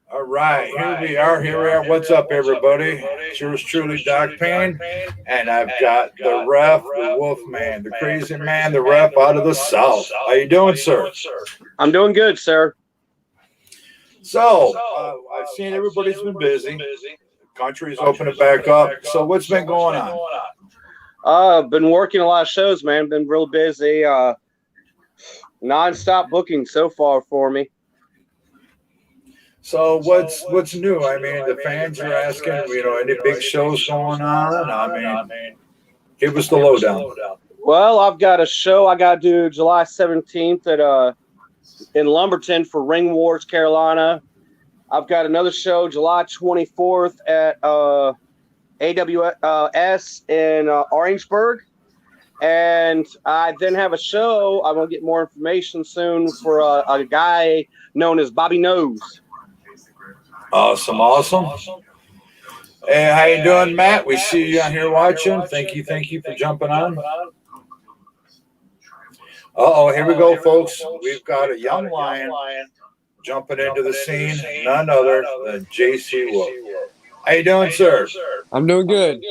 All right, here we are. Here we are. What's up, everybody? It's yours truly, Doc Payne, and I've got the ref, the Wolf Man, the crazy man, the ref out of the South. How you doing, sir? I'm doing good, sir. So, I've seen everybody's been busy. Country's opening back up. So, what's been going on? Been working a lot of shows, man. Been real busy. Non-stop booking so far for me. So, what's new? I mean, the fans are asking, any big shows going on? I mean, give us the lowdown. Well, I've got a show I got to do July 17th at in Lumberton for Ring Wars, Carolina. I've got another show July 24th at AWS in Orangeburg. And I then have a show. I'm going to get more information soon for a guy known as Bobby Nose. Awesome. Hey, how you doing, Matt? We see you out here watching. Thank you for jumping on. Here we go, folks. We've got a young lion jumping into the scene, none other than JC Wolfe. How you doing, sir? I'm doing good.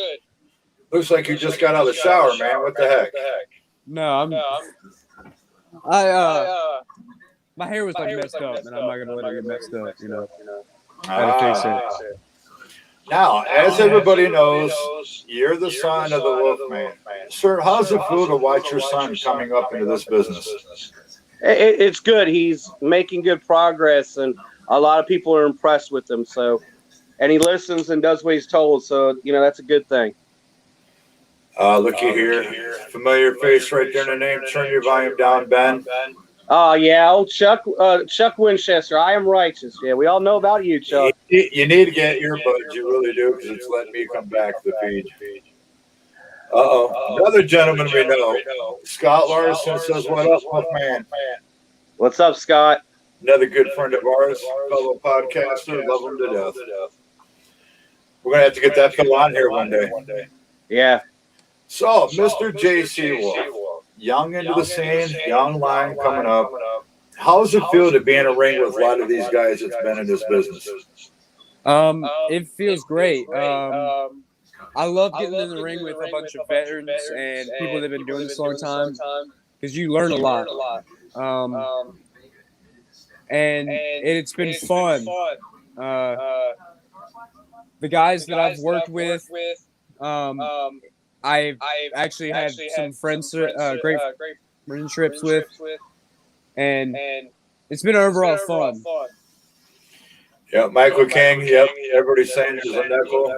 Looks like you just got out of the shower, man. What the heck? No, my hair was like messed up, and I'm not gonna let it get messed up. I had to fix it. Now, as everybody knows, you're the son of the Wolf Man. Sir, how's it feel to watch your son coming up into this business? It's good. He's making good progress, and a lot of people are impressed with him. So, and he listens and does what he's told. So, that's a good thing. Looky here. Familiar face right there in the name. Turn your volume down, Ben. Oh, yeah, old Chuck Winchester. I am righteous. Yeah, we all know about you, Chuck. You need to get earbuds. You really do, because it's letting me come back to the feed. Another gentleman we know, Scott Larson, says, "What up, Wolf Man?" What's up, Scott? Another good friend of ours, fellow podcaster. Love him to death. We're going to have to get that fellow on here one day. Yeah. So, Mr. JC Wolfe, young into the scene, young lion coming up. How does it feel to be in a ring with a lot of these guys that's been in this business? It feels great. I love getting in the ring with a bunch of veterans and people that have been doing this a long time because you learn a lot. And it's been fun. The guys that I've worked with, I've actually had some friends, great friendships with, and it's been overall fun. Yeah, Michael King. Yep, everybody's saying there's a nickel.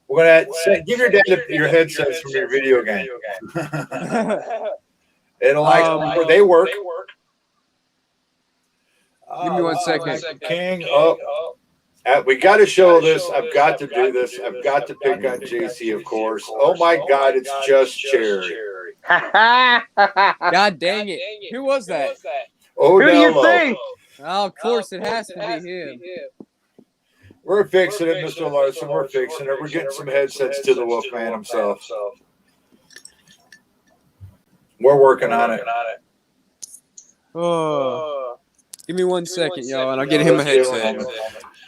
We're gonna give your dad your headsets from your video game. It'll they work. Give me 1 second. King. We got to show this. I've got to do this. I've got to pick on JC, of course. Oh my God, it's just Cherry. God dang it! Who was that? Oh, who do you think? Oh, of course, it has to be him. We're fixing it, Mr. Larson. We're fixing it. We're getting some headsets to the Wolf Man himself. We're working on it. Oh, give me 1 second, y'all, and I'll get him a headset.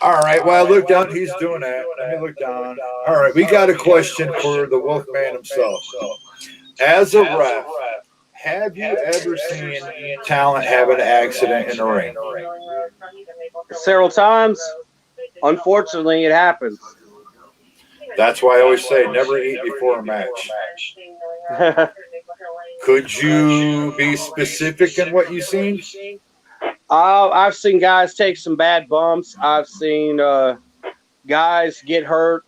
All right. Well, I look down. He's doing that. Let me look down. All right. We got a question for the Wolf Man himself. As a ref, have you ever seen talent have an accident in the ring? Several times. Unfortunately, it happens. That's why I always say never eat before a match. Could you be specific in what you've seen? I've seen guys take some bad bumps. I've seen guys get hurt.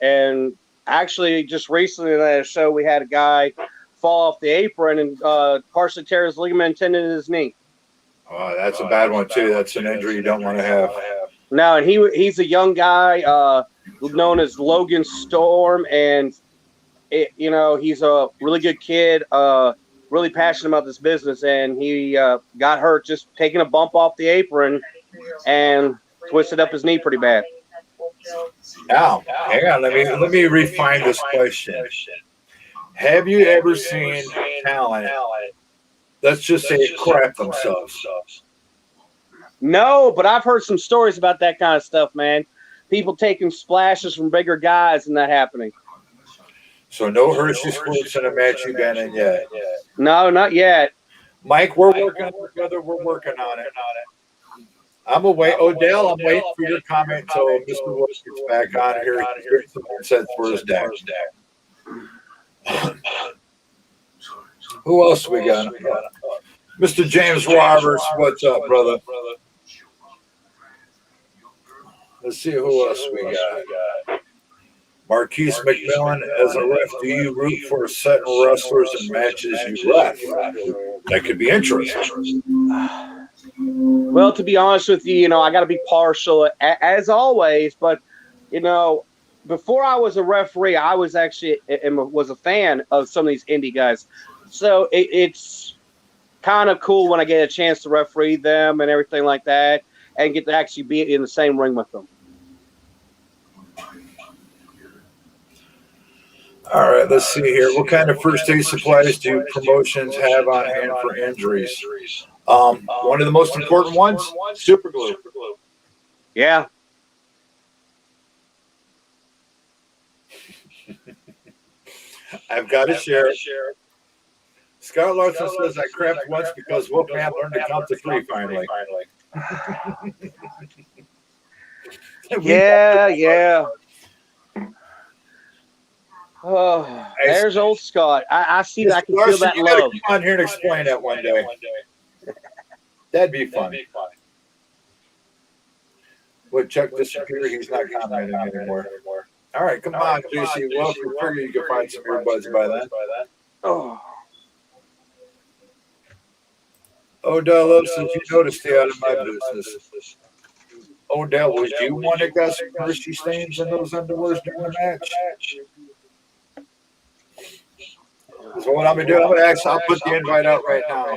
And actually, just recently at a show, we had a guy fall off the apron and partially tear his ligament tendon in his knee. Oh, that's a bad one, too. That's an injury you don't want to have. No, and he's a young guy known as Logan Storm. And, he's a really good kid. Really passionate about this business, and he got hurt just taking a bump off the apron and twisted up his knee pretty bad. Now, hang on, let me refine this question. Have you ever seen talent, let's just say, crap themselves? No, but I've heard some stories about that kind of stuff, man. People taking splashes from bigger guys and that happening. So no Hershey squirts in a match you've been in yet. No, not yet. Mike, we're working on it, brother. We're working on it. I'm away. Odell, I'm waiting for your comment until Mr. Wolf gets back on here. Here's some insights for his deck. Who else we got? Mr. James Roberts, what's up, brother? Let's see who else we got. Marquise McMillan, as a ref, do you root for certain wrestlers and matches you ref? That could be interesting. Well, to be honest with you, I got to be partial as always. But before I was a referee, I was actually was a fan of some of these indie guys. So it's kind of cool when I get a chance to referee them and everything like that, and get to actually be in the same ring with them. All right, let's see here. What kind of first aid supplies do promotions have on hand for injuries? One of the most important ones, super glue. Yeah. I've got to share. Scott Larson says I crapped once because Wolfman learned to count to 3 finally. Yeah. Oh, there's old Scott. I see that. I can feel that love. Come on here and explain that one day. That'd be fun. Would Chuck disappear? He's not commenting anymore. All right, come on, JC. Well, we figure you can find some earbuds by then. Oh. Odell says you know to stay out of my business. Odell, was you one that got some Hershey stains in those underwears during the match? So what I'm going to do, I'll put the invite out right now.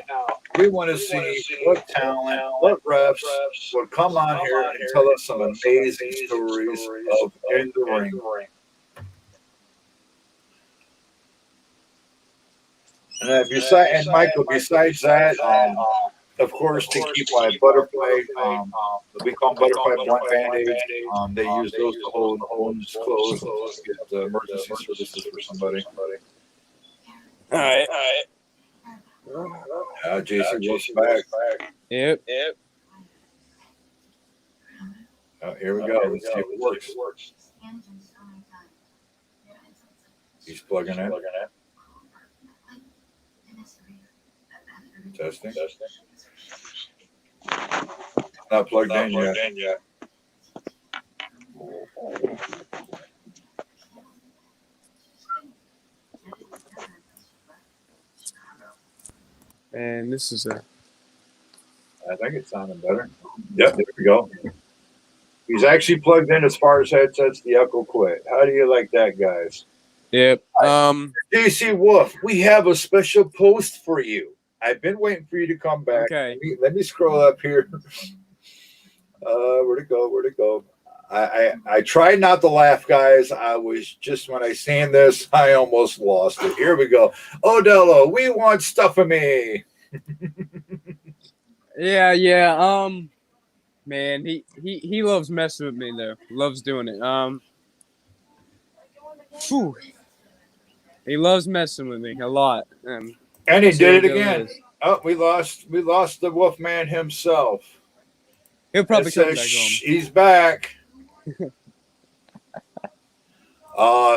We want to see what talent, what refs would come on here and tell us some amazing stories of in the ring. And Michael, besides that, of course, to keep my butterfly, we call them butterfly blunt band-aids. They use those to hold wounds closed and get emergency services for somebody. All right. Jason Wolf's back. Yep. Here we go. Let's see if it works. He's plugging in. Testing. Not plugged in yet. And this is I think it's sounding better. Yep, there we go. He's actually plugged in as far as headsets. The echo quit. How do you like that, guys? Yep. DC Wolf, we have a special post for you. I've been waiting for you to come back. Okay. Let me scroll up here. Where'd it go? I tried not to laugh, guys. I was just, when I seen this, I almost lost it. Here we go. Odello, we want stuff of me. Yeah. Man, he loves messing with me though. Loves doing it. He loves messing with me a lot. And he did it again. Oh, we lost the Wolfman himself. He'll probably come back home. He's back.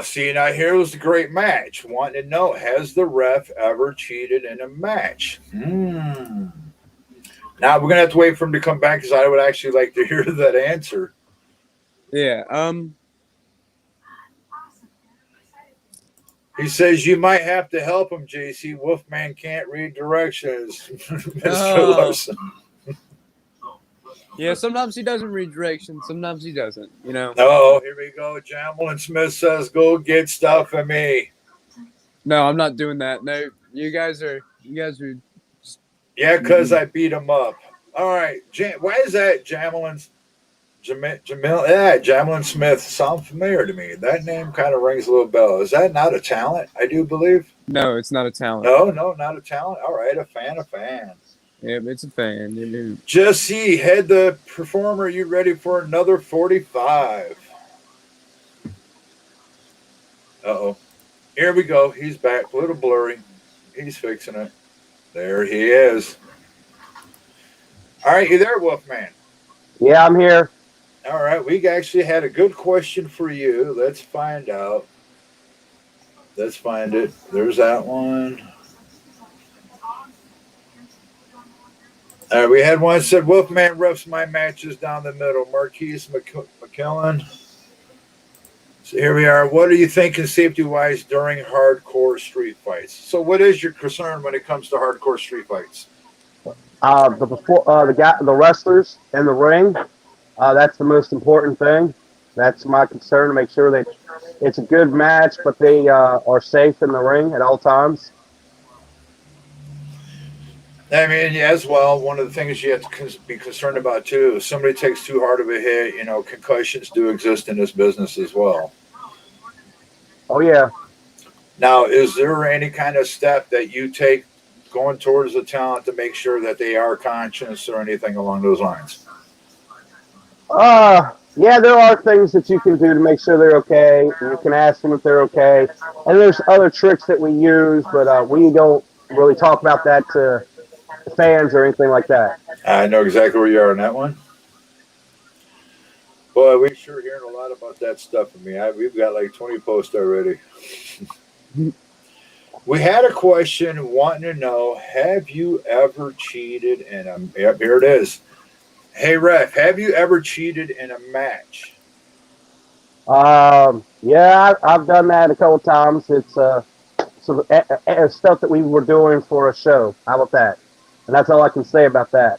See, now here was the great match. Wanting to know, has the ref ever cheated in a match? Now we're gonna have to wait for him to come back because I would actually like to hear that answer. Yeah. He says you might have to help him, JC. Wolfman can't read directions, Mr. Larson. Yeah, sometimes he doesn't read directions. Sometimes he doesn't, Oh, here we go. Jamelin Smith says, go get stuff for me. No, I'm not doing that. No, you guys are. Yeah, because I beat him up. All right. Why is that Jamelin? Jamelin Smith sound familiar to me. That name kind of rings a little bell. Is that not a talent? I do believe. No, it's not a talent. No, not a talent. All right, a fan. Yep, it's a fan. Jesse, head the performer. Are you ready for another 45? Uh-oh. Here we go. He's back. A little blurry. He's fixing it. There he is. All right, you there, Wolfman? Yeah, I'm here. All right, we actually had a good question for you. Let's find out. Let's find it. There's that one. All right, we had one that said Wolfman refs my matches down the middle. Marquise McKillen. So here we are. What are you thinking safety-wise during hardcore street fights? So what is your concern when it comes to hardcore street fights? The wrestlers in the ring. That's the most important thing. That's my concern to make sure that it's a good match, but they are safe in the ring at all times. I mean, yeah, as well, one of the things you have to be concerned about, too, if somebody takes too hard of a hit, concussions do exist in this business as well. Oh, yeah. Now, is there any kind of step that you take going towards the talent to make sure that they are conscious or anything along those lines? Yeah, there are things that you can do to make sure they're okay. You can ask them if they're okay. And there's other tricks that we use, but we don't really talk about that to fans or anything like that. I know exactly where you are on that one. Boy, we're sure hearing a lot about that stuff from me. We've got like 20 posts already. We had a question wanting to know, have you ever cheated in a... Yep, here it is. Hey, ref, have you ever cheated in a match? Yeah, I've done that a couple times. It's some stuff that we were doing for a show. How about that? And that's all I can say about that.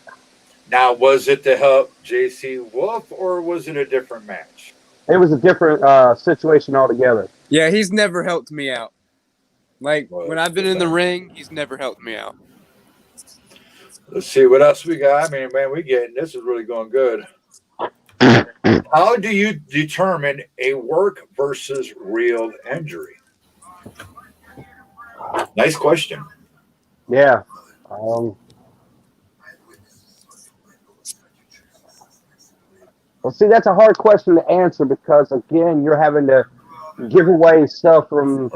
Now, was it to help JC Wolf or was it a different match? It was a different situation altogether. Yeah, he's never helped me out. Like, Well, when I've been in the ring, he's never helped me out. Let's see what else we got. I mean, man, this is really going good. How do you determine a work versus real injury? Nice question. Yeah. Well, see, that's a hard question to answer because, again, you're having to give away stuff from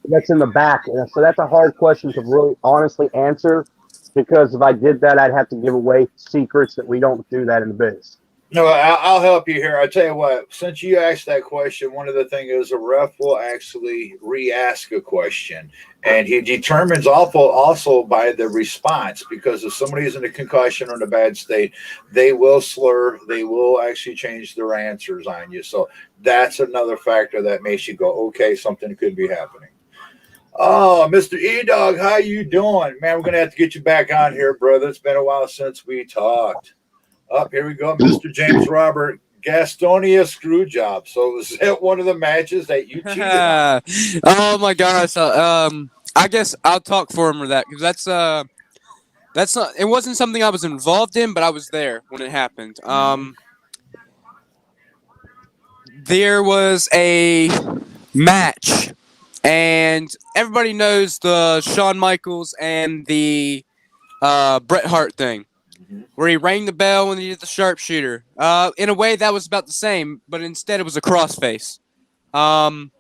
that's in the back. And so that's a hard question to really honestly answer because if I did that, I'd have to give away secrets that we don't do that in the biz. No, I'll help you here. I'll tell you what, since you asked that question, one of the things is a ref will actually re-ask a question. And he determines also by the response, because if somebody's in a concussion or in a bad state, they will slur, they will actually change their answers on you. So that's another factor that makes you go, okay, something could be happening. Oh, Mr. E-Dog, how you doing? Man, we're going to have to get you back on here, brother. It's been a while since we talked. Here we go, Mr. James Robert, Gastonia screw job. So is that one of the matches that you cheated on? Oh my gosh! I guess I'll talk for him for that because that's not. It wasn't something I was involved in, but I was there when it happened. There was a match, and everybody knows the Shawn Michaels and the Bret Hart thing, where he rang the bell when he did the sharpshooter. In a way, that was about the same, but instead it was a crossface. And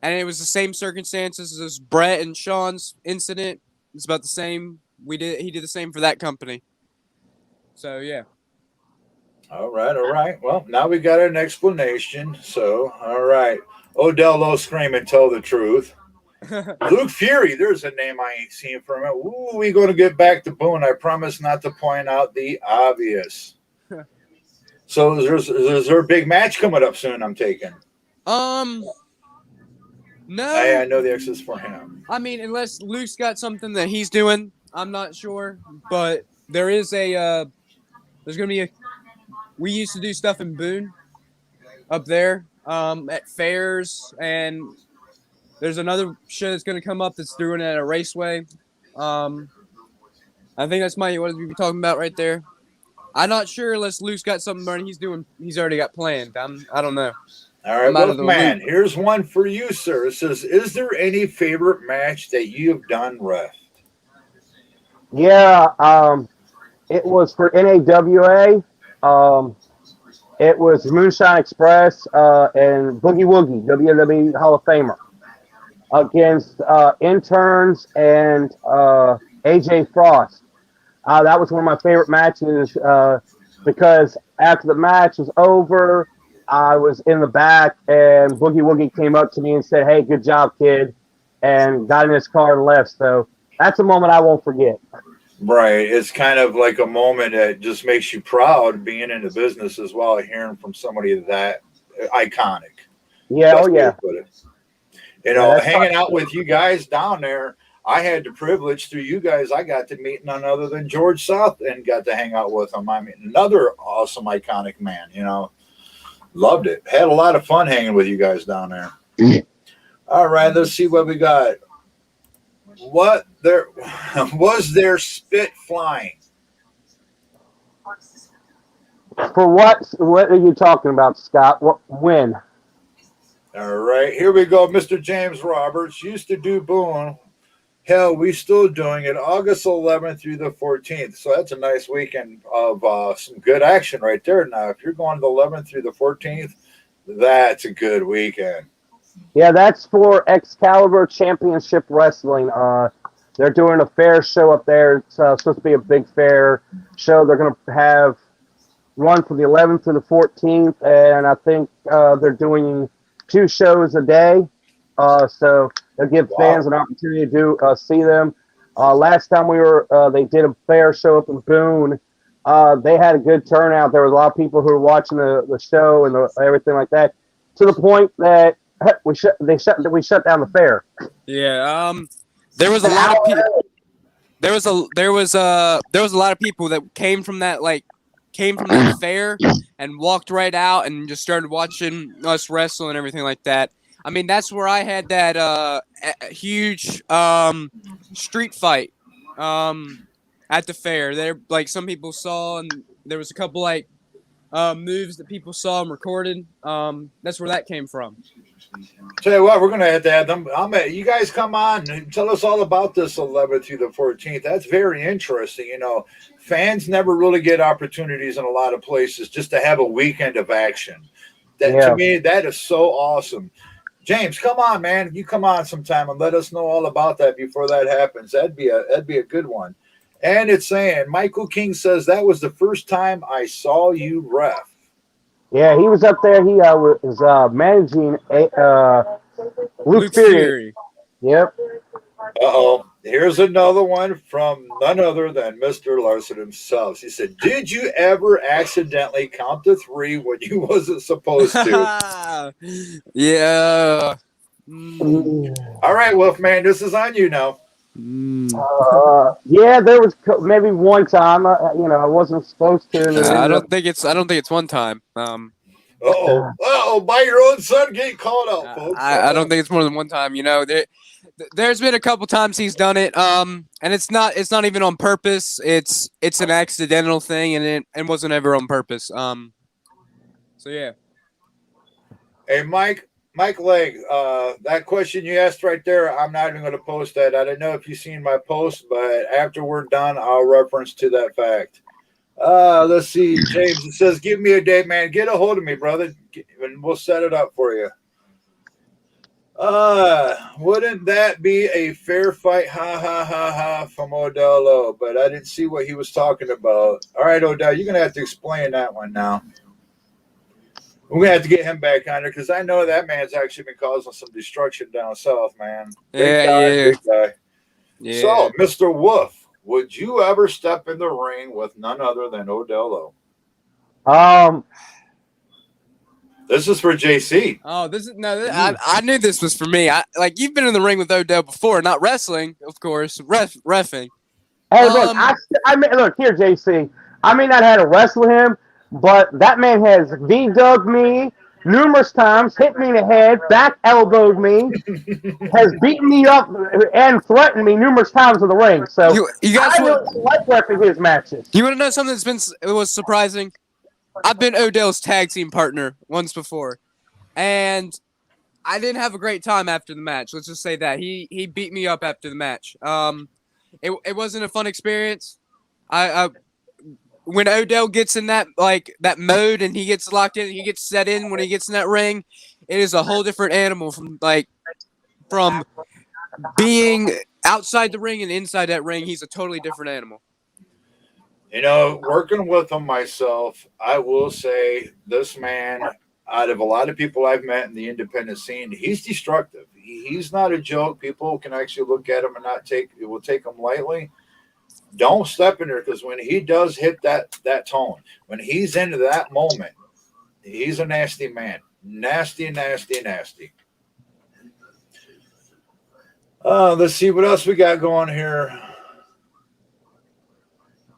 it was the same circumstances as Bret and Shawn's incident. It's about the same. He did the same for that company. So yeah. All right. Well, now we got an explanation. So, all right. Odell Low screaming, tell the truth. Luke Fury, there's a name I ain't seen for him. Ooh, we going to get back to Boone. I promise not to point out the obvious. So is there a big match coming up soon, I'm taking? No. I know the X is for him. I mean, unless Luke's got something that he's doing, I'm not sure. But there is there's going to be we used to do stuff in Boone up there at fairs, and there's another show that's going to come up that's doing it at a raceway. I think that's what we talking about right there. I'm not sure unless Luke's got something he's already got planned. I don't know. All right, well, man, here's one for you, sir. It says, is there any favorite match that you've done, ref? Yeah, it was for NAWA. It was Moonshine Express and Boogie Woogie, WWE Hall of Famer, against interns and AJ Frost. That was one of my favorite matches because after the match was over, I was in the back and Boogie Woogie came up to me and said, "Hey, good job, kid," and got in his car and left. So that's a moment I won't forget. Right. It's kind of like a moment that just makes you proud being in the business as well, hearing from somebody that iconic. Yeah, oh Best way to yeah, put it. yeah. That's Hanging out with you guys down there, I had the privilege through you guys. I got to meet none other than George South and got to hang out with him. I mean, another awesome, iconic man. Loved it. Had a lot of fun hanging with you guys down there. All right, let's see what we got. What there was there spit flying? for what? What are you talking about, Scott? What? When? All right, here we go. Mr. James Roberts used to do Boone. Hell, we still doing it August 11th through the 14th. So that's a nice weekend of some good action right there. Now, if you're going the 11th through the 14th, that's a good weekend. Yeah, that's for Excalibur Championship Wrestling. They're doing a fair show up there. It's supposed to be a big fair show. They're going to have run from the 11th to the 14th, and I think they're doing 2 shows a day. So they'll give Wow. fans an opportunity to see them. Last time they did a fair show up in Boone. They had a good turnout. There was a lot of people who were watching the show and everything like that, to the point that we shut down the fair. Yeah. There was a lot of people. There was a lot of people that came from that fair and walked right out and just started watching us wrestle and everything like that. I mean, that's where I had that huge street fight at the fair. There, like some people saw, and there was a couple moves that people saw and recorded. That's where that came from. Tell you what, we're going to have to have them. You guys come on and tell us all about this 11th through the 14th. That's very interesting. Fans never really get opportunities in a lot of places just to have a weekend of action. That to Yeah. me, that is so awesome. James, come on, man. You come on sometime and let us know all about that before that happens. That'd be a good one. And it's saying Michael King says that was the first time I saw you ref. Yeah, he was up there. He was managing Luke Luke Fury. Fury. Yep. Uh-oh. Here's another one from none other than Mr. Larson himself. He said, "Did you ever accidentally count to 3 when you wasn't supposed to?" Yeah. Mm. All right, Wolfman, this is on you now. Mm. Yeah, there was maybe one time, I wasn't supposed to, and it I ended up. don't think it's. I don't think it's one time. Uh-oh. Uh-oh, by your own son getting called out, folks. I don't think it's more than one time. There's been a couple times he's done it. And it's not even on purpose. It's an accidental thing, and it wasn't ever on purpose. So yeah. Hey, Mike Legg, that question you asked right there, I'm not even going to post that. I don't know if you've seen my post, but after we're done, I'll reference to that fact. Let's see. James, it says, "Give me a date, man. Get a hold of me, brother, and we'll set it up for you." Wouldn't that be a fair fight? Ha ha ha ha from Odello, but I didn't see what he was talking about. All right, Odell, you're gonna have to explain that one now. We're gonna have to get him back on there because I know that man's actually been causing some destruction down south, man. Big guy, Yeah. big guy. Yeah. So, Mr. Wolf, would you ever step in the ring with none other than Odello? Um, This is for JC. Oh, this is no. I knew this was for me. You've been in the ring with Odell before, not wrestling, of course, refing. hey, look, Um, look here, JC. I may not have had to wrestle him, but that man has V-dugged me numerous times, hit me in the head, back elbowed me, has beaten me up and threatened me numerous times in the ring. So you guys I really like repping his matches. You want to know something it was surprising? I've been Odell's tag team partner once before, and I didn't have a great time after the match. Let's just say that he beat me up after the match. it wasn't a fun experience. I when Odell gets in that mode and he gets locked in, he gets set in when he gets in that ring, it is a whole different animal from being outside the ring and inside that ring. He's a totally different animal. Working with him myself, I will say this man, out of a lot of people I've met in the independent scene, he's destructive. He's not a joke. People can actually look at him and will take him lightly. Don't step in there, because when he does hit that tone, when he's into that moment, he's a nasty man. Nasty, nasty, nasty. Let's see what else we got going here.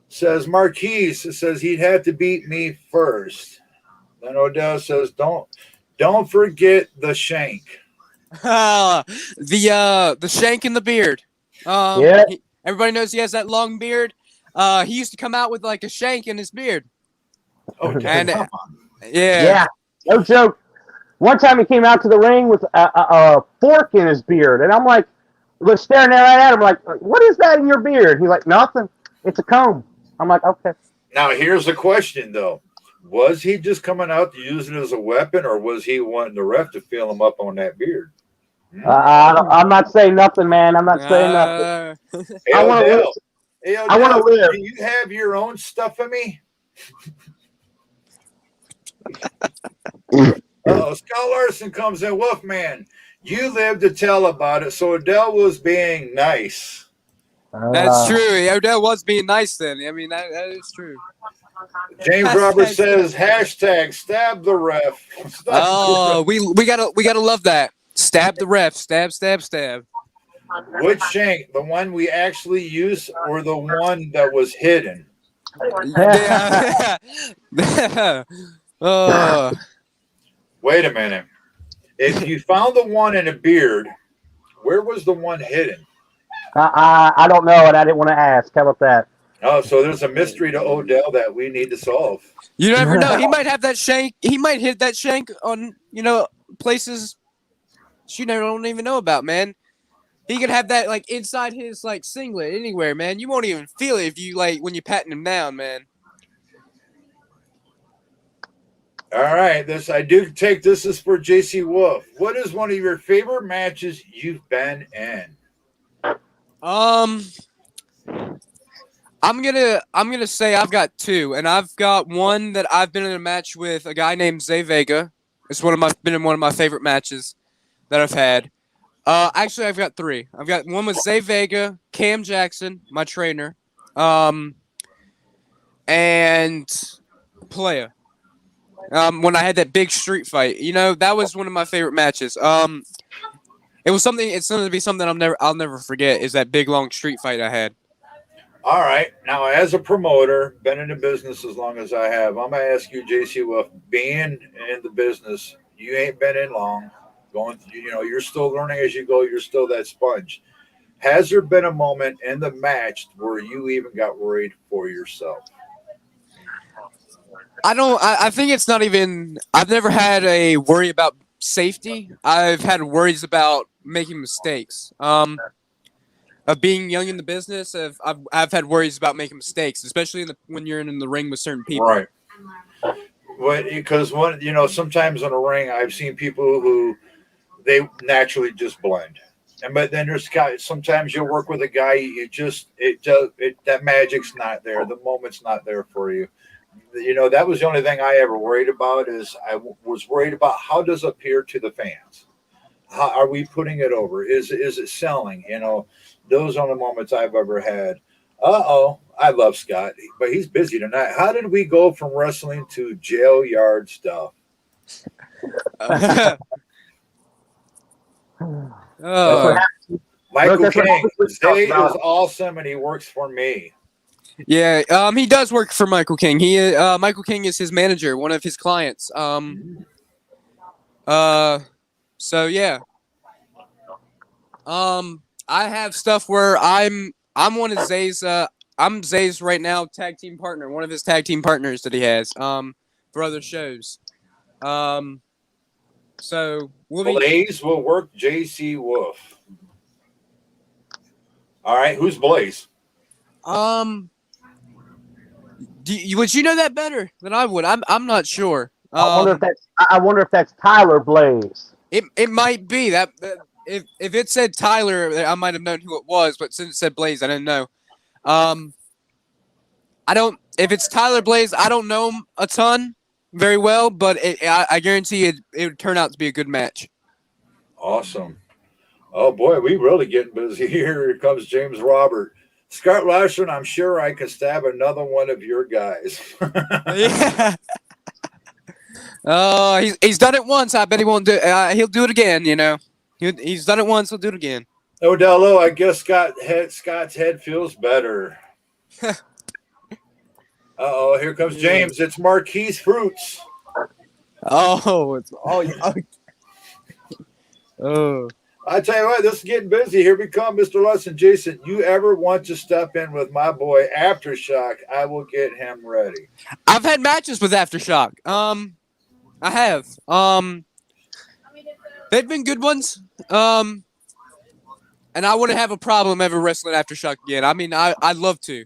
Says Marquise, it says he'd have to beat me first. Then Odell says, don't forget the shank. The shank in the beard. Yeah. Everybody knows he has that long beard. He used to come out with like a shank in his beard. Oh, And come on. yeah. No joke. One time he came out to the ring with a fork in his beard, and I'm like, staring right at him, like, what is that in your beard? He's like, nothing. It's a comb. I'm like, okay. Now, here's the question, though. Was he just coming out to use it as a weapon, or was he wanting the ref to feel him up on that beard? I'm not saying nothing, man. I'm not saying nothing. Hey, I want to live. Hey, I want to live. Do you have your own stuff of me? Scott Larson comes in. Wolfman, you live to tell about it. So Odell was being nice. That's true. Odell was being nice then. I mean, that is true. James Roberts says hashtag stab the ref. We gotta love that. Stab the ref. Stab, stab, stab. Which shank? The one we actually used, or the one that was hidden? Wait a minute. If you found the one in a beard, where was the one hidden? I don't know, and I didn't want to ask. How about that? Oh, so there's a mystery to Odell that we need to solve. You never know. He might have that shank. He might hit that shank on, places you don't even know about, man. He could have that inside his singlet anywhere, man. You won't even feel it if you when you're patting him down, man. All right, I do take this is for JC Wolf. What is one of your favorite matches you've been in? I'm gonna say I've got two, and I've got one that I've been in a match with a guy named Zay Vega. It's been in one of my favorite matches that I've had. Actually, I've got three. I've got one with Zay Vega, Cam Jackson, my trainer, and Playa. When I had that big street fight, that was one of my favorite matches. It's going to be something I'll never forget. Is that big long street fight I had. All right. Now, as a promoter, been in the business as long as I have, I'm going to ask you, JC Wolf, being in the business, you ain't been in long. You're still learning as you go. You're still that sponge. Has there been a moment in the match where you even got worried for yourself? I think it's not even. I've never had a worry about safety. I've had worries about making mistakes. Of being young in the business, I've had worries about making mistakes, especially when you're in the ring with certain people. Right. Well, because sometimes in a ring, I've seen people who they naturally just blend, but then there's guys. Sometimes you'll work with a guy, that magic's not there. The moment's not there for you. That was the only thing I ever worried about. Is I was worried about how does it appear to the fans. How are we putting it over? Is it selling? Those are the moments I've ever had. I love Scott, but he's busy tonight. How did we go from wrestling to jail yard stuff? Michael King, Zay is awesome, and he works for me. Yeah, he does work for Michael King. Michael King is his manager, one of his clients. So yeah. I have stuff where I'm one of Zay's I'm Zay's right now tag team partner, one of his tag team partners that he has for other shows. So Blaze will work JC Wolf. All right, who's Blaze? Um, would you know that better than I would? I'm not sure. I wonder if that's Tyler Blaze. It might be that if it said Tyler, I might have known who it was, but since it said Blaze, I didn't know. Um, I don't. If it's Tyler Blaze, I don't know him a ton very well, but I guarantee it would turn out to be a good match. Awesome. Oh boy, we really getting busy here. Here comes James Robert. Scott Larson, I'm sure I can stab another one of your guys. Yeah. He's done it once. I bet he won't do. He'll do it again. You know, he's done it once. He'll do it again. Odello, I guess Scott's head feels better. Uh-oh, here comes James. It's Marquise Fruits. Oh, it's oh. I tell you what, this is getting busy. Here we come, Mr. Lesson. Jason, you ever want to step in with my boy Aftershock, I will get him ready. I've had matches with Aftershock. I have. They've been good ones. And I wouldn't have a problem ever wrestling Aftershock again. I mean, I'd love to.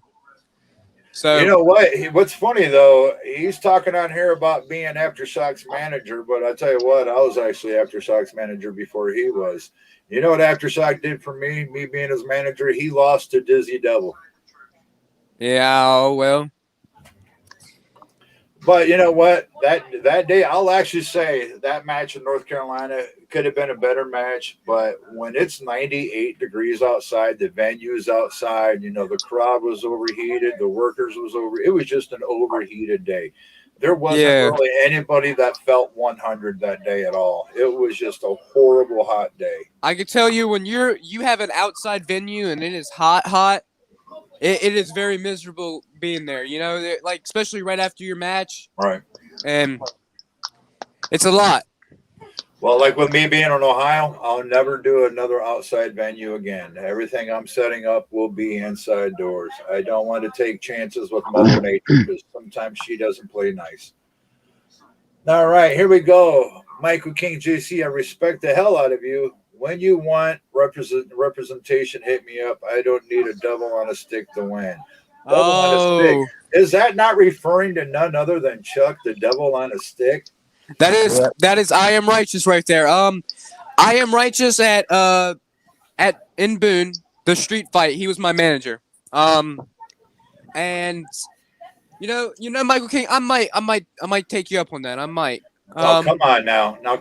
So you know what? What's funny though, he's talking on here about being Aftershock's manager, but I tell you what, I was actually Aftershock's manager before he was. You know what Aftershock did for me? Me being his manager, he lost to Dizzy Devil. yeah, oh well. But you know what? That day, I'll actually say that match in North Carolina could have been a better match. But when it's 98 degrees outside, the venue's outside, you know, the crowd was overheated, the workers was over. It was just an overheated day. There wasn't really anybody that felt 100 that day at all. It was just a horrible hot day. I can tell you when you have an outside venue and it is hot. It is very miserable being there, you know, like especially right after your match. Right. And it's a lot. Well, like with me being in Ohio, I'll never do another outside venue again. Everything I'm setting up will be inside doors. I don't want to take chances with Mother Nature because sometimes she doesn't play nice. All right, here we go. Michael King, JC, I respect the hell out of you. When you want representation, hit me up. I don't need a devil on a stick to win. Devil on a stick. Is that not referring to none other than Chuck, the devil on a stick? That is I Am Righteous right there. I Am Righteous at in Boone, the street fight. He was my manager. And you know, Michael King, I might take you up on that. I might. Oh, come on now. Now,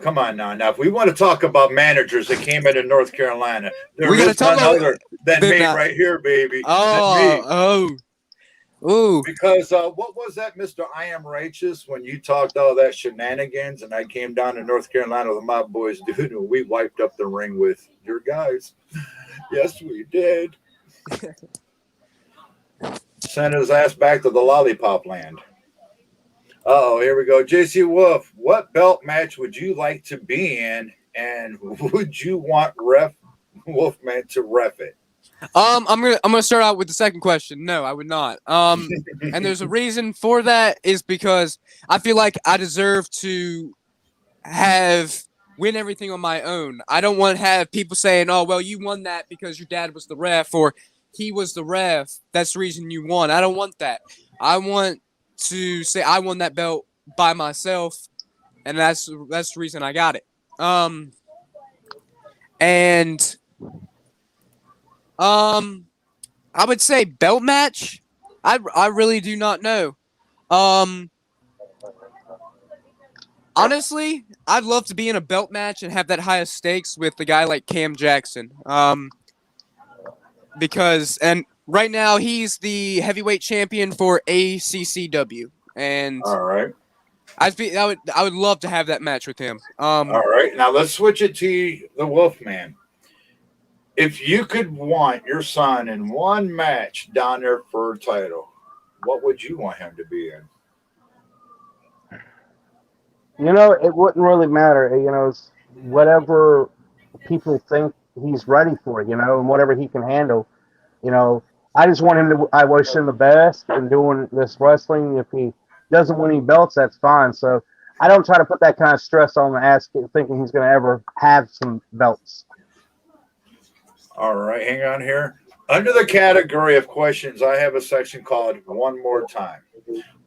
if we want to talk about managers that came into North Carolina, there is none other than me right here, baby. Oh. Because what was that, Mr. I Am Righteous, when you talked all that shenanigans and I came down to North Carolina with my boys, dude, and we wiped up the ring with your guys. Yes, we did. Sent his ass back to the lollipop land. Uh-oh, here we go. JC Wolf, what belt match would you like to be in, and would you want Wolfman to ref it? I'm gonna start out with the second question. No, I would not. And there's a reason for that is because I feel like I deserve to win everything on my own. I don't want to have people saying, "Oh, well, you won that because your dad was the ref or he was the ref. That's the reason you won." I don't want that. I want to say I won that belt by myself, and that's the reason I got it. I would say belt match. I really do not know. Honestly, I'd love to be in a belt match and have that highest stakes with the guy like Cam Jackson. Because right now he's the heavyweight champion for ACCW, and all right, I would love to have that match with him. All right, now let's switch it to the Wolfman. If you could want your son in one match down there for a title, what would you want him to be in? You know, it wouldn't really matter. You know, it's whatever people think he's ready for, you know, and whatever he can handle. You know, I just want him to, I wish him the best in doing this wrestling. If he doesn't win any belts, that's fine. So I don't try to put that kind of stress on the thinking he's going to ever have some belts. All right, hang on here. Under the category of questions, I have a section called One More Time.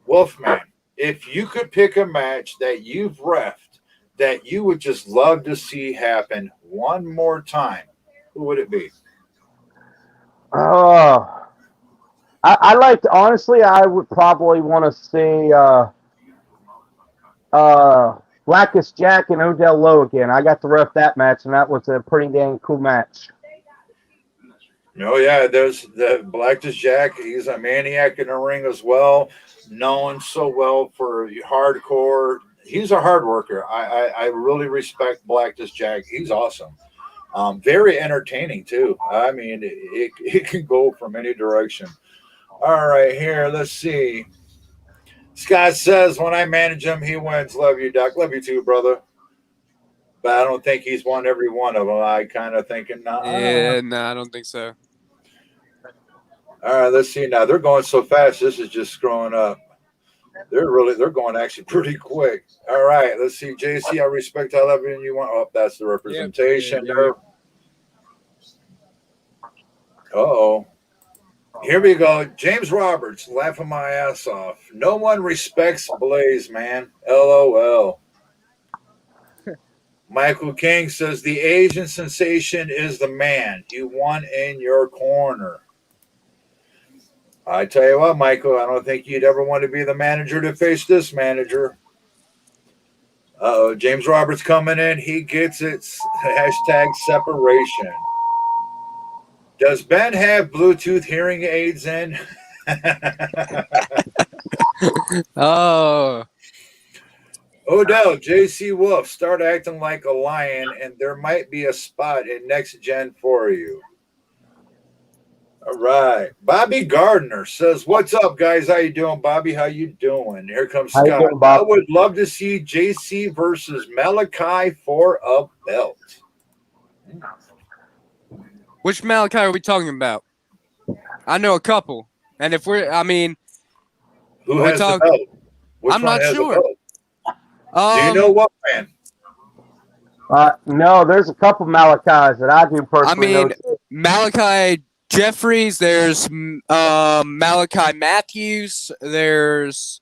Wolfman, if you could pick a match that you've refed that you would just love to see happen one more time, who would it be? Oh, I like to, honestly, I would probably want to see Blackest Jack and Odell Lowe again. I got to ref that match, and that was a pretty dang cool match. Oh yeah, there's the Blackest Jack. He's a maniac in the ring as well, known so well for hardcore. He's a hard worker. I really respect Blackest Jack. He's awesome. Very entertaining too. I mean, it can go from any direction. All right, here, let's see. Scott says, when I manage him, he wins. Love you, Doc. Love you too, brother. But I don't think he's won every one of them. I kind of thinking, nah. Yeah, no, I don't think so. All right, let's see now. They're going so fast. This is just screwing up. They're going actually pretty quick. All right, let's see. JC, I respect how everything you want. Oh, that's the representation there. Uh-oh. Here we go. James Roberts, laughing my ass off. No one respects Blaze, man. LOL. Michael King says the Asian sensation is the man. You want in your corner. I tell you what, Michael, I don't think you'd ever want to be the manager to face this manager. Uh-oh, James Roberts coming in. He gets it. Hashtag separation. Does Ben have Bluetooth hearing aids in? Oh, Odell, JC Wolf, start acting like a lion, and there might be a spot in next gen for you. All right. Bobby Gardner says, what's up, guys? How you doing, Bobby? How you doing? Here comes How you Scott. doing, Bob? I would love to see JC versus Malachi for a belt. which Malachi are we talking about? I know a couple, and if we're, I mean, Who Are we has the talk- belt? Which I'm one not has the sure. belt? Do you know what, man? No, there's a couple Malachis that I do personally I mean, know. Malachi Jeffries. There's Malachi Matthews. There's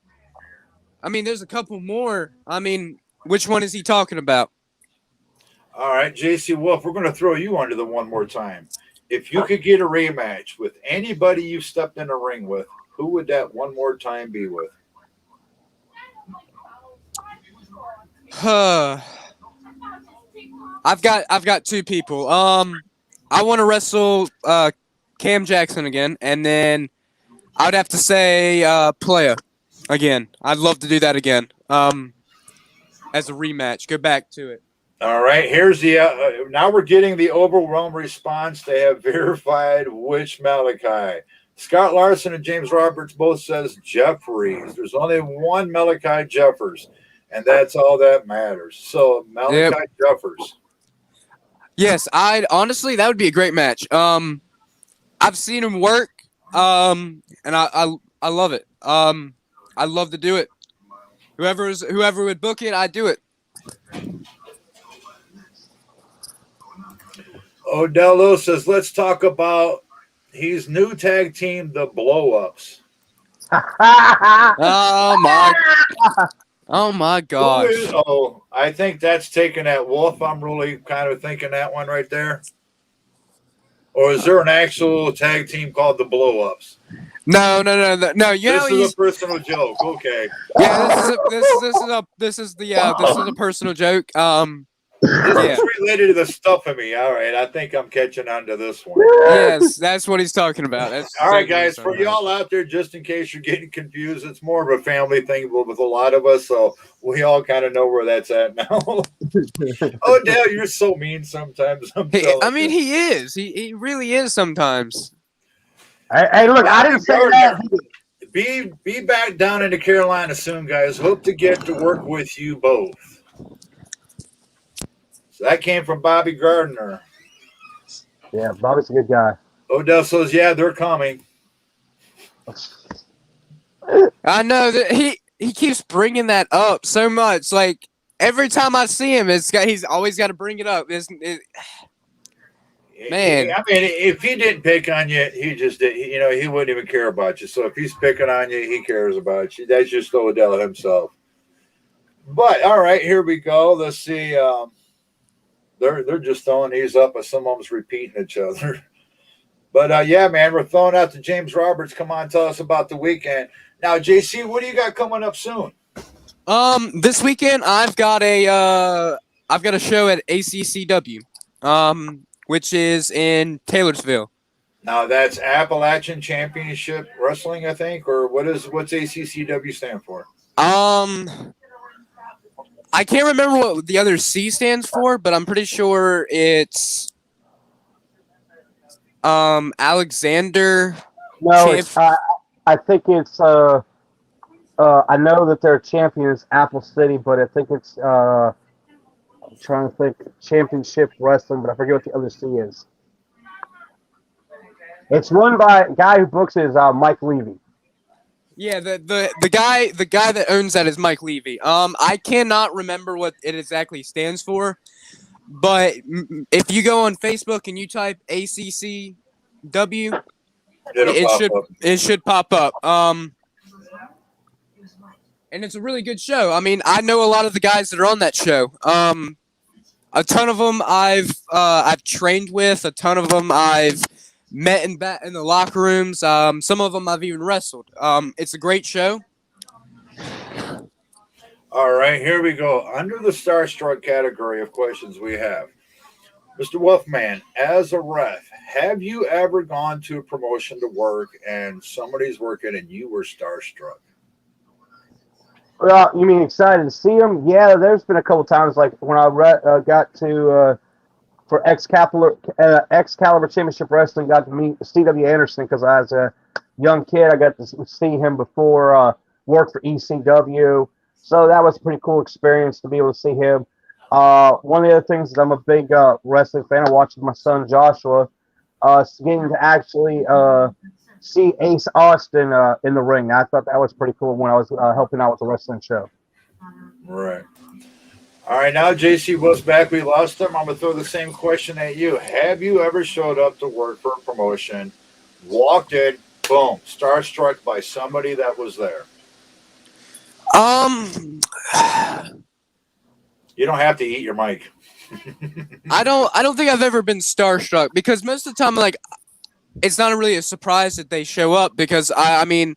a couple more. I mean, which one is he talking about? All right, JC Wolf, we're going to throw you under the one more time. If you could get a rematch with anybody you stepped in a ring with, who would that one more time be with? I've got two people. I want to wrestle Cam Jackson again, and then I would have to say Playa again. I'd love to do that again. As a rematch, go back to it. All right, here's the now we're getting the overwhelming response. They have verified which Malachi. Scott Larson and James Roberts both says Jeffries. There's only one Malachi Jeffers, and that's all that matters. So Malachi Jeffers. Yes, I'd honestly that would be a great match. I've seen him work, and I love it. I love to do it. Whoever would book it, I'd do it. Odello says, let's talk about his new tag team, the Blow Ups. Oh my gosh. Oh, I think that's taken at Wolf. I'm really kind of thinking that one right there. Or is there an actual tag team called the Blow Ups? No. You This know is a personal joke. Okay. Yeah, this is a personal joke. This is related to the stuff of me. All right, I think I'm catching on to this one. Yes, that's what he's talking about. That's all right, exactly what he's guys, for talking about. y'all out there, just in case you're getting confused, it's more of a family thing with a lot of us, so we all kind of know where that's at now. Odell, you're so mean sometimes. He is. He really is sometimes. Hey, look, I didn't say that. Be back down in the Carolina soon, guys. Hope to get to work with you both. So that came from Bobby Gardner. Yeah, Bobby's a good guy. Odell says, yeah, they're coming. I know that he keeps bringing that up so much. Like every time I see him, he's always got to bring it up. Man. I mean, if he didn't pick on you, he just did. You know, he wouldn't even care about you. So if he's picking on you, he cares about you. That's just Odell himself. But all right, here we go. Let's see. They're just throwing these up, as some of them's repeating each other. But yeah, man, we're throwing out to James Roberts. Come on, tell us about the weekend. Now, JC, what do you got coming up soon? This weekend I've got a show at ACCW, which is in Taylorsville. Now that's Appalachian Championship Wrestling, I think, or what's ACCW stand for? I can't remember what the other C stands for, but I'm pretty sure it's Alexander. No, I think it's I know that their champion is Apple City, but I think it's I'm trying to think Championship Wrestling, but I forget what the other C is. It's run by a guy who books it is Mike Levy. Yeah, the guy that owns that is Mike Levy. I cannot remember what it exactly stands for, but if you go on Facebook and you type ACCW, it should pop up. And it's a really good show. I mean, I know a lot of the guys that are on that show. A ton of them I've trained with. A ton of them I've met in the locker rooms. Some of them I've even wrestled. It's a great show. All right, here we go. Under the Starstruck category of questions we have, Mr. Wolfman, as a ref, have you ever gone to a promotion to work and somebody's working and you were starstruck? Well, you mean excited to see him? Yeah, there's been a couple times, like when I got to for Excalibur Championship Wrestling, got to meet C.W. Anderson because I was a young kid. I got to see him before work for ECW, so that was a pretty cool experience to be able to see him. One of the other things is I'm a big wrestling fan. I watched my son Joshua getting to actually see Ace Austin in the ring. I thought that was pretty cool when I was helping out with the wrestling show. Right. All right, now JC was back. We lost him. I'm going to throw the same question at you. Have you ever showed up to work for a promotion, walked in, boom, starstruck by somebody that was there? You don't have to eat your mic. I don't think I've ever been starstruck because most of the time, like, it's not really a surprise that they show up because I mean,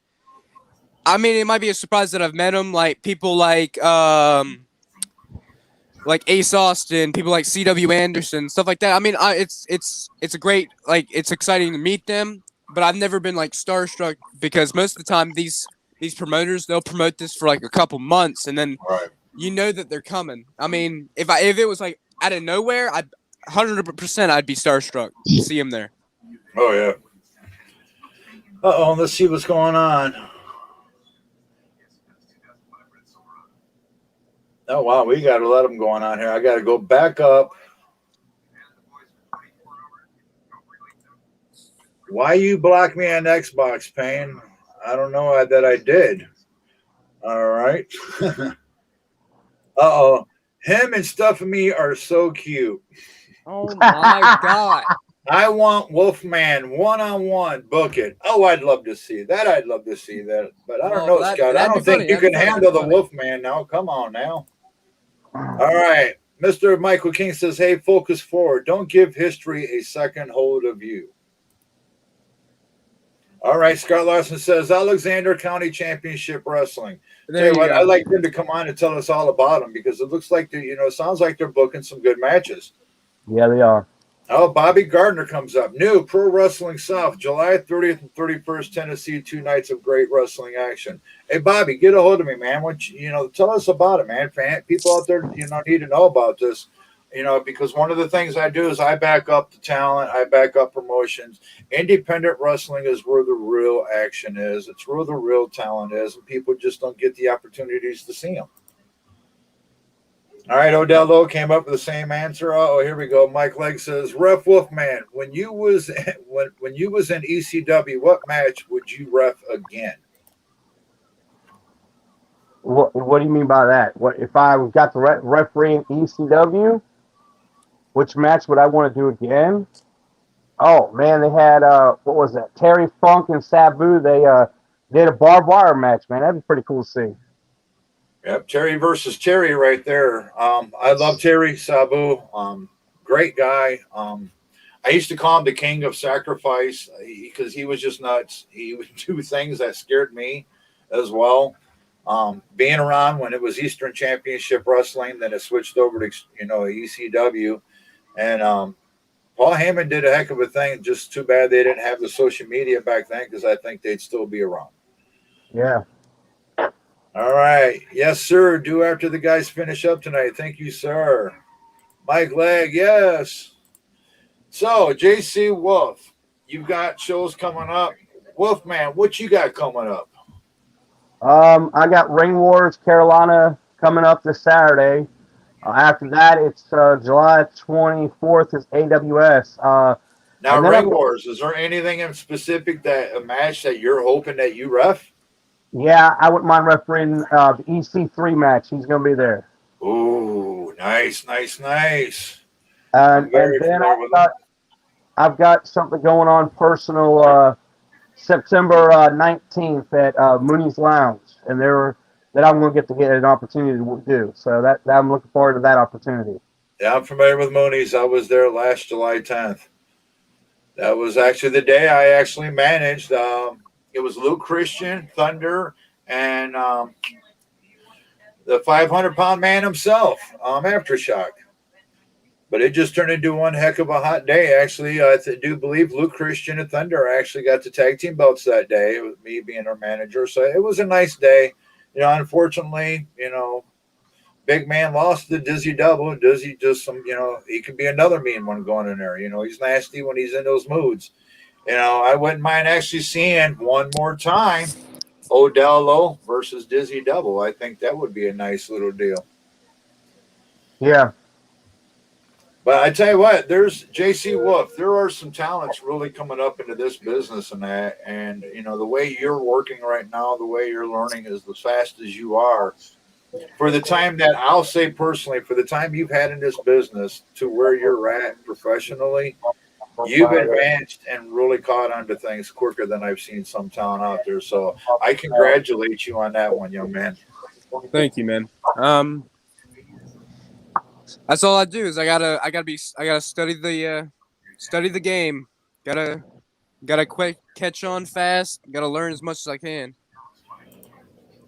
it might be a surprise that I've met them, like people like Ace Austin, people like C.W. Anderson, stuff like that. I mean, it's a great, like, it's exciting to meet them, but I've never been like starstruck because most of the time these promoters, they'll promote this for like a couple months and then you know that they're coming. I mean, if it was like out of nowhere, 100% I'd be starstruck to see him there. Oh yeah. Let's see what's going on. Oh wow, we got a lot of them going on here. I got to go back up. Why you block me on Xbox, Payne? I don't know that I did. All right. Uh-oh. Him and Stuff and Me are so cute. Oh my God. I want Wolfman one-on-one. Book it. Oh, I'd love to see that. I'd love to see that. But I don't know, Scott. I don't think you can handle the Wolfman now. Come on now. All right. Mr. Michael King says, hey, focus forward. Don't give history a second hold of you. All right. Scott Larson says, Alexander County Championship Wrestling. Tell you what, I'd like them to come on and tell us all about them because it looks like it sounds like they're booking some good matches. Yeah, they are. Oh, Bobby Gardner comes up. New Pro Wrestling South, July 30th and 31st, Tennessee. 2 nights of great wrestling action. Hey, Bobby, get a hold of me, man. Tell us about it, man. People out there, need to know about this. Because one of the things I do is I back up the talent. I back up promotions. Independent wrestling is where the real action is. It's where the real talent is, and people just don't get the opportunities to see them. All right, Odell Lowe came up with the same answer. Oh, here we go. Mike Legg says, Ref Wolfman, when you was in ECW, what match would you ref again? What do you mean by that? What if I got the referee in ECW? Which match would I want to do again? Oh man, they had what was that? Terry Funk and Sabu. They did a barbed wire match, man. That'd be pretty cool to see. Yep, Terry versus Terry right there. I love Terry Sabu. Great guy. I used to call him the king of sacrifice because he was just nuts. He would do things that scared me as well. Being around when it was Eastern Championship Wrestling, then it switched over to ECW, and Paul Heyman did a heck of a thing. Just too bad they didn't have the social media back then because I think they'd still be around. Yeah. All right. Yes, sir. Do after the guys finish up tonight. Thank you, sir. Mike Legg, yes. So, JC Wolf, you've got shows coming up. Wolfman, what you got coming up? I got Ring Wars Carolina coming up this Saturday. After that, it's July 24th is AWS. Now, and then Ring Wars, is there anything in specific that a match that you're hoping that you ref? Yeah, I wouldn't mind refereeing the EC3 match. He's going to be there. Ooh, nice, nice, nice. And then I've got something going on personal September 19th at Mooney's Lounge, and that I'm going to get an opportunity to do. So that I'm looking forward to that opportunity. Yeah, I'm familiar with Mooney's. I was there last July 10th. That was actually the day I actually managed. It was Luke Christian, Thunder, and the 500-pound man himself, Aftershock. But it just turned into one heck of a hot day. Actually, I do believe Luke Christian and Thunder actually got the tag team belts that day, with me being our manager. So it was a nice day. Unfortunately, big man lost the Dizzy Double. Dizzy just he could be another mean one going in there. He's nasty when he's in those moods. I wouldn't mind actually seeing one more time Odell versus Dizzy Double. I think that would be a nice little deal. Yeah. But I tell you what, there's JC Wolf. There are some talents really coming up into this business and that. And, the way you're working right now, the way you're learning is as fast as you are. For the time that I'll say personally, for the time you've had in this business to where you're at professionally, you've advanced and really caught on to things quicker than I've seen some talent out there. So I congratulate you on that one, young man. Thank you, man. That's all I do is I gotta study the game. Gotta quick catch on fast. Gotta learn as much as I can.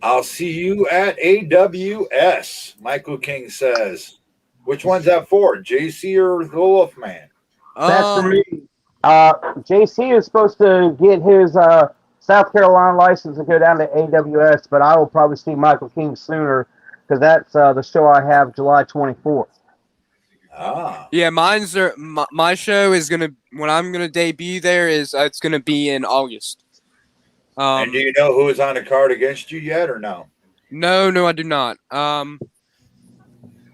I'll see you at AWS, Michael King says. Which one's that for, JC or the Wolfman? That's for me. JC is supposed to get his South Carolina license and go down to AWS, but I will probably see Michael King sooner because that's the show I have July 24th. Ah. Yeah, my show is when I'm gonna debut there is it's gonna be in August. And do you know who is on the card against you yet or no? No, I do not.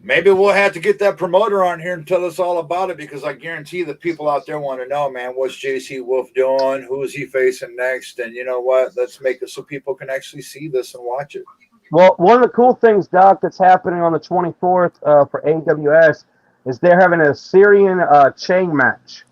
Maybe we'll have to get that promoter on here and tell us all about it because I guarantee the people out there want to know, man, what's JC Wolf doing? Who is he facing next? And you know what? Let's make it so people can actually see this and watch it. Well, one of the cool things, Doc, that's happening on the 24th for AWS is they're having a Syrian chain match.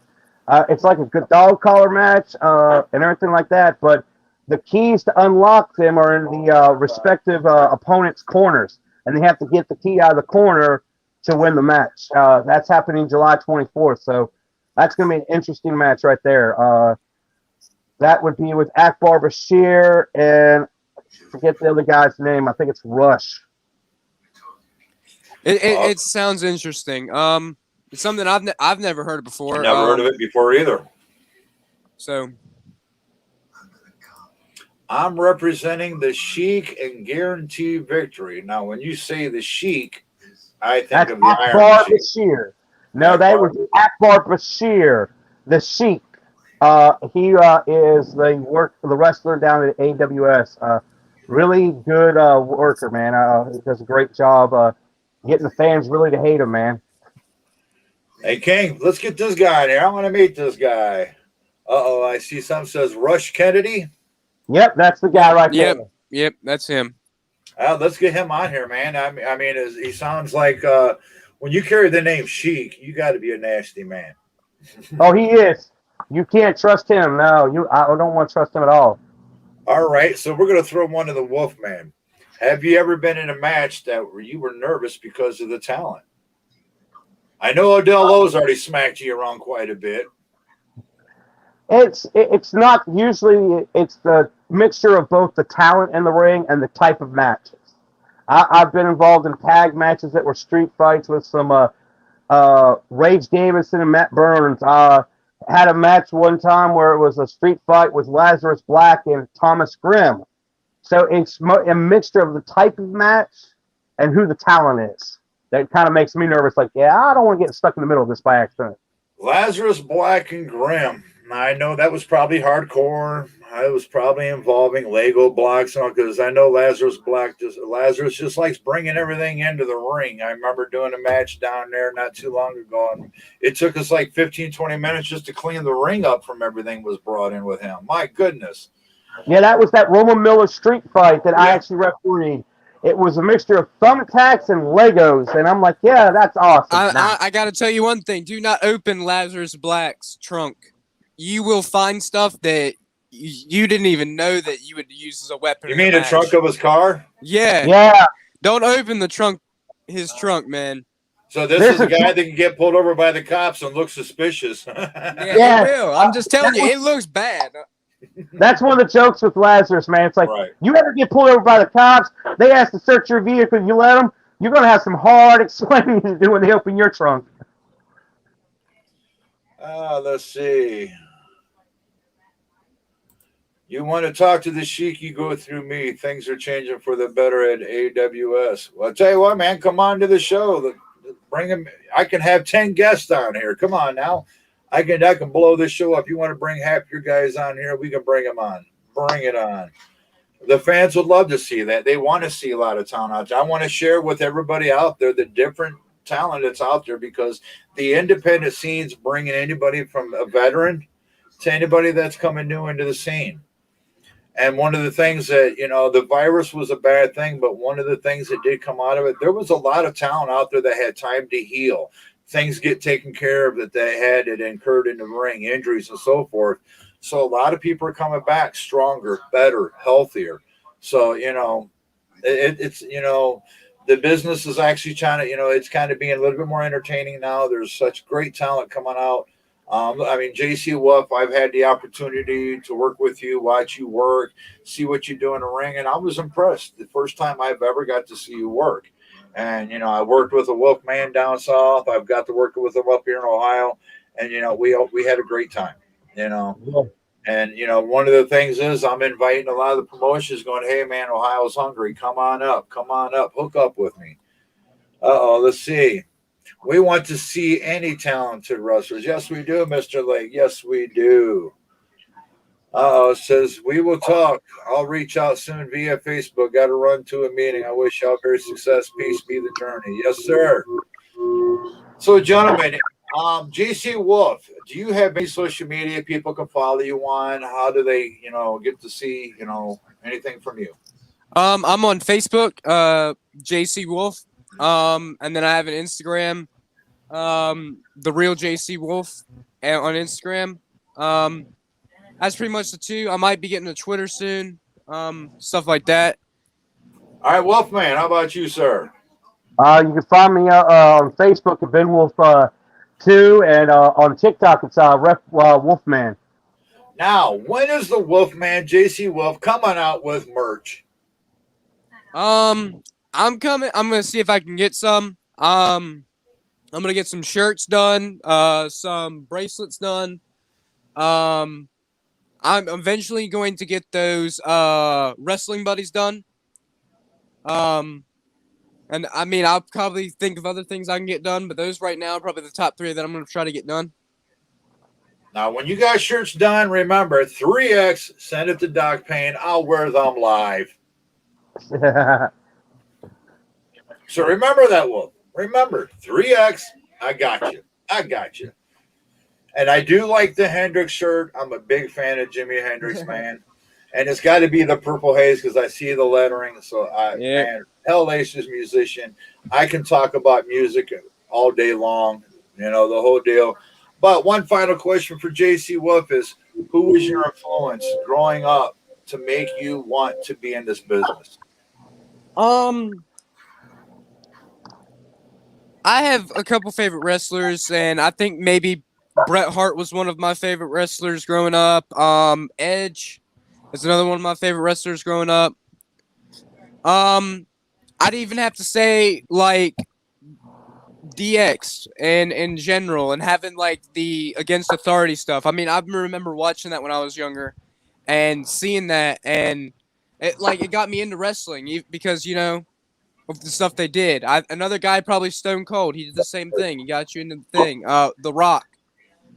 It's like a good dog collar match and everything like that, but the keys to unlock them are in the respective opponents' corners, and they have to get the key out of the corner to win the match. That's happening July 24th, so that's going to be an interesting match right there. That would be with Akbar Bashir and I forget the other guy's name. I think it's Rush. It sounds interesting. It's something I've never heard of before. I've never heard of it before either. So I'm representing the Sheik and Guarantee Victory. Now, when you say the Sheik, I think That's of the Akbar Iron Sheik. Bashir. No, that was Akbar Bashir, the Sheik. He is the wrestler down at AWS. Really good worker, man. He does a great job getting the fans really to hate him, man. Hey, King, let's get this guy in here. I want to meet this guy. Uh-oh, I see something says Rush Kennedy. Yep, that's the guy right there. Yep, that's him. Let's get him on here, man. I mean, he sounds like when you carry the name Sheik, you got to be a nasty man. Oh, he is. You can't trust him. No, I don't want to trust him at all. All right, so we're going to throw one to the Wolfman. Have you ever been in a match that where you were nervous because of the talent? I know Odell Lowe's already smacked you around quite a bit. It's not usually it's the mixture of both the talent in the ring and the type of matches. I've been involved in tag matches that were street fights with some Rage Davison and Matt Burns. Had a match one time where it was a street fight with Lazarus Black and Thomas Grimm. So it's a mixture of the type of match and who the talent is. That kind of makes me nervous. Like, yeah, I don't want to get stuck in the middle of this by accident. Lazarus Black and Grimm. I know that was probably hardcore. I was probably involving Lego blocks and all because I know Lazarus just likes bringing everything into the ring. I remember doing a match down there not too long ago, and it took us like 15, 20 minutes just to clean the ring up from everything was brought in with him. My goodness. Yeah, that was that Roman Miller street fight that I actually refereed. It was a mixture of thumbtacks and Legos, and I'm like, yeah, that's awesome. I got to tell you one thing. Do not open Lazarus Black's trunk. You will find stuff that you didn't even know that you would use as a weapon. You mean the trunk of his car? Yeah. Yeah. Don't open the trunk, his trunk, man. So this is a guy that can get pulled over by the cops and look suspicious. Yeah, it will. I'm just telling you, it looks bad. That's one of the jokes with Lazarus, man. It's like, you ever get pulled over by the cops, they ask to search your vehicle, and you let them, you're going to have some hard explaining to do when they open your trunk. Let's see. You want to talk to the Sheik, you go through me. Things are changing for the better at AWS. Well, I'll tell you what, man, come on to the show. Bring them. I can have 10 guests on here. Come on now. I can blow this show up. You want to bring half your guys on here, we can bring them on. Bring it on. The fans would love to see that. They want to see a lot of talent out there. I want to share with everybody out there the different talent that's out there because the independent scene's bringing anybody from a veteran to anybody that's coming new into the scene. And one of the things that, the virus was a bad thing, but one of the things that did come out of it, there was a lot of talent out there that had time to heal. Things get taken care of that they had it incurred in the ring, injuries and so forth. So a lot of people are coming back stronger, better, healthier. So, it's, the business is actually trying to, it's kind of being a little bit more entertaining now. There's such great talent coming out. JC Wolf, I've had the opportunity to work with you, watch you work, see what you do in the ring, and I was impressed. The first time I've ever got to see you work. And, I worked with a Wolf man down south. I've got to work with him up here in Ohio. And, we had a great time, And, one of the things is I'm inviting a lot of the promotions going, hey, man, Ohio's hungry. Come on up. Hook up with me. Let's see. We want to see any talented wrestlers. Yes, we do, Mr. Lake. Yes, we do. It says, we will talk. I'll reach out soon via Facebook. Got to run to a meeting. I wish y'all very success. Peace be the journey. Yes, sir. So, gentlemen, JC Wolf, do you have any social media people can follow you on? How do they, get to see, anything from you? I'm on Facebook, JC Wolf. And then I have an Instagram, the real JC Wolf on Instagram. That's pretty much the two. I might be getting a Twitter soon, stuff like that. All right, Wolfman, how about you, sir? You can find me on Facebook at Ben Wolf 2, and on TikTok it's Wolfman. Now, when is the Wolfman JC Wolf coming out with merch? I'm coming. I'm gonna see if I can get some. I'm gonna get some shirts done, some bracelets done. I'm eventually going to get those wrestling buddies done. And I mean, I'll probably think of other things I can get done, but those right now are probably the top 3 that I'm gonna try to get done. Now, when you got shirts done, remember 3X. Send it to Doc Payne. I'll wear them live. So remember that, Wolf. Remember 3X. I got you. And I do like the Hendrix shirt. I'm a big fan of Jimi Hendrix, man. And it's got to be the purple haze because I see the lettering. So, man, hellacious musician. I can talk about music all day long, the whole deal. But one final question for JC Wolf is, who was your influence growing up to make you want to be in this business? Um, I have a couple favorite wrestlers, and I think maybe Bret Hart was one of my favorite wrestlers growing up. Edge is another one of my favorite wrestlers growing up. I'd even have to say like DX and in general, and having like the against authority stuff. I mean, I remember watching that when I was younger and seeing that, and it got me into wrestling because of the stuff they did. Another guy, probably Stone Cold. He did the same thing. He got you into the thing. The Rock.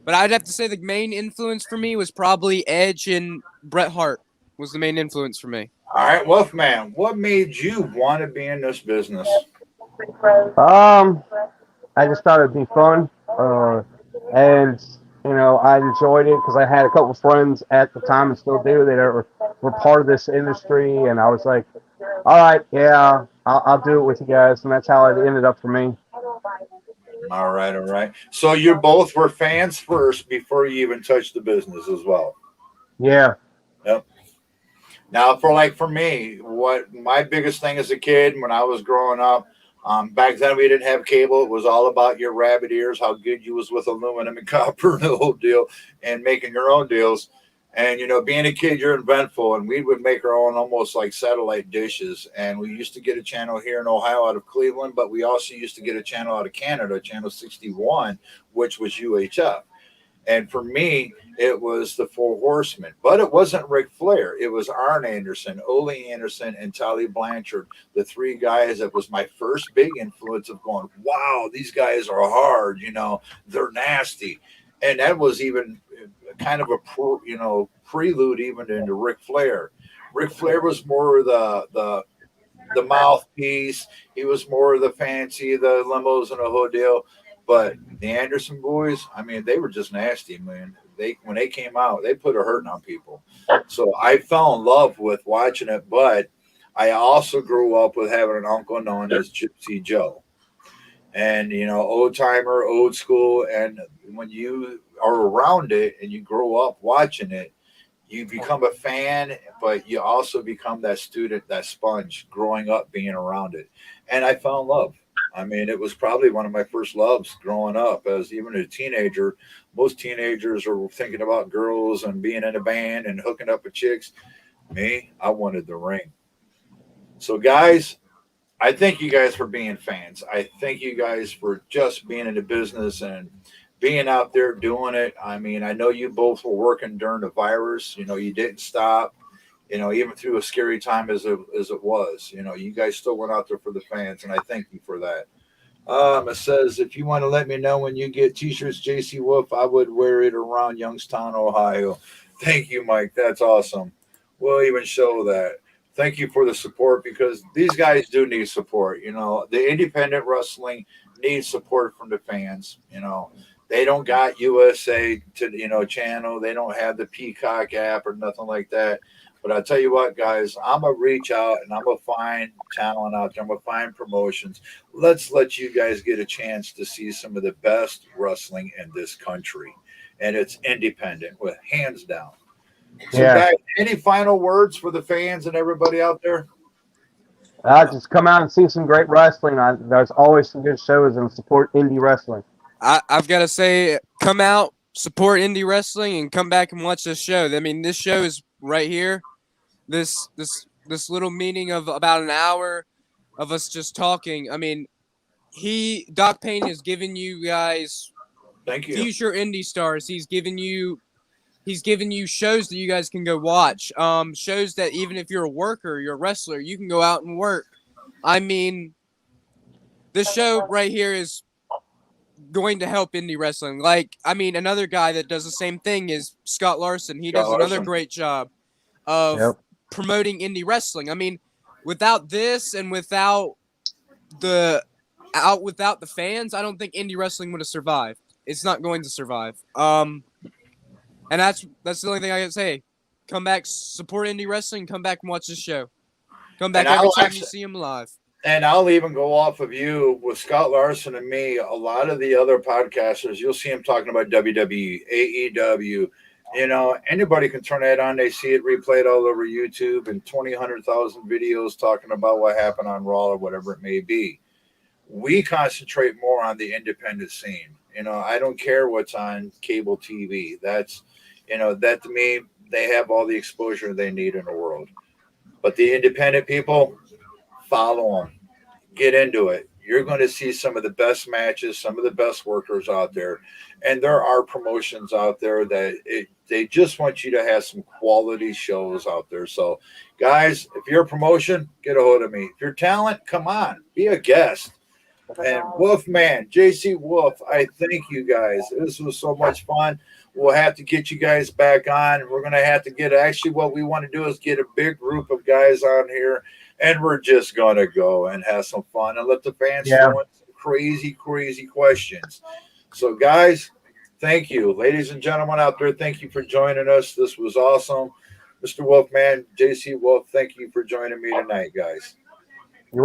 But I'd have to say the main influence for me was probably Edge and Bret Hart was the main influence for me. All right, Wolfman, what made you want to be in this business? I just thought it'd be fun, and I enjoyed it because I had a couple friends at the time and still do that were part of this industry, and I was like, all right, yeah, I'll do it with you guys, and that's how it ended up for me. All right, all right. So you both were fans first before you even touched the business as well. Yeah. Yep. Now, for me, what my biggest thing as a kid when I was growing up, back then we didn't have cable. It was all about your rabbit ears, how good you was with aluminum and copper and the whole deal, and making your own deals. And being a kid, you're inventful, and we would make our own almost like satellite dishes. And we used to get a channel here in Ohio out of Cleveland, but we also used to get a channel out of Canada, channel 61, which was UHF. And for me, it was the Four Horsemen, but it wasn't Ric Flair. It was Arn Anderson, Ole Anderson, and Tully Blanchard, the three guys that was my first big influence of going, wow, these guys are hard, they're nasty. And that was even kind of a prelude even into Ric Flair. Ric Flair was more the mouthpiece. He was more of the fancy, the limos and the whole deal. But the Anderson boys, I mean, they were just nasty, man. When they came out, they put a hurting on people. So I fell in love with watching it, but I also grew up with having an uncle known as Gypsy Joe. And old timer, old school, and when you are around it and you grow up watching it, you become a fan, but you also become that student, that sponge, growing up being around it. And I fell in love. I mean, it was probably one of my first loves growing up as even a teenager. Most teenagers are thinking about girls and being in a band and hooking up with chicks. Me, I wanted the ring. So, guys, I thank you guys for being fans. I thank you guys for just being in the business and being out there doing it. I mean, I know you both were working during the virus. You didn't stop. Even through a scary time as it was. You guys still went out there for the fans, and I thank you for that. It says, if you want to let me know when you get T-shirts, JC Wolf, I would wear it around Youngstown, Ohio. Thank you, Mike. That's awesome. We'll even show that. Thank you for the support because these guys do need support. The independent wrestling needs support from the fans. They don't got USA to channel. They don't have the Peacock app or nothing like that. But I tell you what, guys, I'm gonna reach out and I'm gonna find talent out there. I'm gonna find promotions. Let's let you guys get a chance to see some of the best wrestling in this country, and it's independent, with hands down. So, Yeah. guys, any final words for the fans and everybody out there? Just come out and see some great wrestling. There's always some good shows and support indie wrestling. I've got to say, come out, support indie wrestling, and come back and watch this show. I mean, this show is right here. This little meeting of about an hour of us just talking. I mean, Doc Payne has given you guys Thank you. future indie stars. He's given you shows that you guys can go watch. Shows that even if you're a worker, you're a wrestler, you can go out and work. I mean, this show right here is going to help indie wrestling. Another guy that does the same thing is Scott Larson. He does another great job of promoting indie wrestling. I mean, without this and without the fans, I don't think indie wrestling would have survived. It's not going to survive. And that's the only thing I can say. Come back, support indie wrestling. Come back and watch this show. Come back every time you see him live. And I'll even go off of you with Scott Larson and me. A lot of the other podcasters, you'll see them talking about WWE, AEW. You know, anybody can turn that on. They see it replayed all over YouTube and 20, 100,000 videos talking about what happened on Raw or whatever it may be. We concentrate more on the independent scene. You know, I don't care what's on cable TV. That's, you know, that to me, they have all the exposure they need in the world. But the independent people, follow them, get into it. You're going to see some of the best matches, some of the best workers out there. And there are promotions out there that they just want you to have some quality shows out there. So, guys, if you're a promotion, get a hold of me. If you're talent, come on, be a guest. And Wolfman, JC Wolf, I thank you guys. This was so much fun. We'll have to get you guys back on. We're going to have to get, actually, what we want to do is get a big group of guys on here, and we're just going to go and have some fun and let the fans throw in some crazy, crazy questions. So, guys, thank you. Ladies and gentlemen out there, thank you for joining us. This was awesome. Mr. Wolfman, JC Wolf, thank you for joining me tonight, guys.